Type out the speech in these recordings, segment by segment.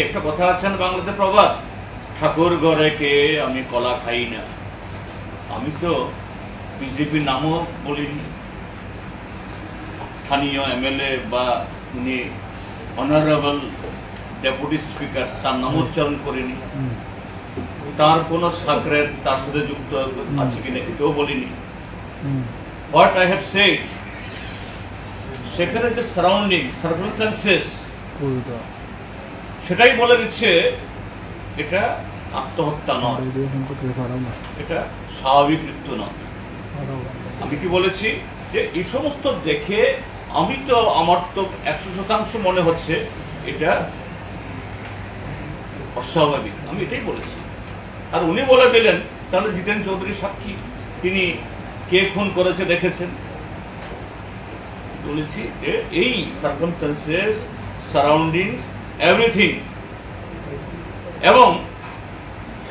একটা কথা আছে না বাংলাতে প্রবাদ, ঠাকুর ঘরে কে আমি কলা খাই না। আমি তো বিজেপির নামও বলিনি, স্থানীয় এমএলএ বা উনি অনারেবল ডেপুটি স্পিকার তার নাম উচ্চারণ করিনি, তার কোন সাকরেত তার সাথে যুক্ত আছে কিনা এটাও বলিনি। হোয়াট আই হ্যাভ সেড, সেখানে যে সারাউন্ডিং সার্কামস্ট্যান্সেস সেটাই বলে দিচ্ছে এটা আত্মহত্যা নয়, এটা স্বাভাবিক মৃত্যু নয়। আমি কি বলেছি যে এই সমস্ত দেখে আমার তো 100% মনে হচ্ছে এটা অস্বাভাবিক, আমি এটাই বলেছি। আর উনি বলে দিলেন তাহলে জিতেন চৌধুরী সাক্ষী, তিনি কে খুন করেছে দেখেছেন। বলেছি যে এই সার্কামস্ট্যান্সেস সারাউন্ডিংস এভরিথিং, এবং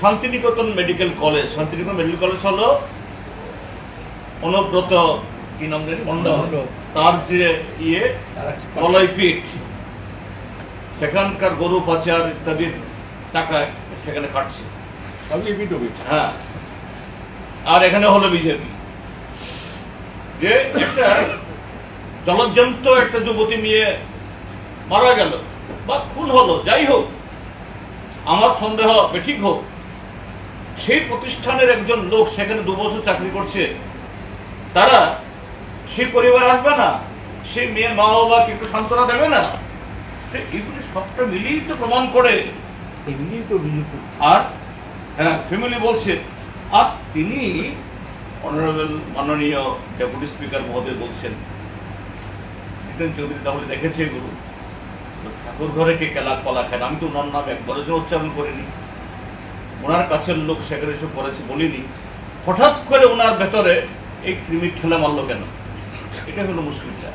শান্তিনিকেতন মেডিকেল কলেজ হলো অনুব্রত কি নাম জানি তার যে কলয়পীঠ, সেখানকার গরু পাচার ইত্যাদির টাকায় সেখানে কাটছে। হ্যাঁ, আর এখানে হলো বিজেপি। যে একটা জলজ্জন্ত একটা যুবতী মেয়ে মারা গেল বা খুন হলো, যাই হোক, আমার সন্দেহ বেঠিক হোক, সেই প্রতিষ্ঠানের একজন লোক সেখানে 2 বছর চাকরি করছে, তারা সেই পরিবার আসবে না, সেই মেয়ের মা বাবাকে একটু সান্ত্বনা দেবে না? এগুলি সবটা মিলিয়ে তো প্রমাণ করে। আর হ্যাঁ, ফ্যামিলি বলছে, আর তিনি অনারেবল মাননীয় ডেপুটি স্পিকার মহোদয় বলছেন জিতেন চৌধুরী তাহলে দেখেছে এগুলো, ঠাকুর ঘরে কে কলা খায়। আমি তো ওনার নাম একবারের জন্য উচ্চারণ করিনি, ওনার কাছের লোক সেখানে এসে করেছে বলিনি। হঠাৎ করে ওনার ভেতরে এই কৃমির ঠেলা মারলো কেন? এটা হলো মুশকিলটা।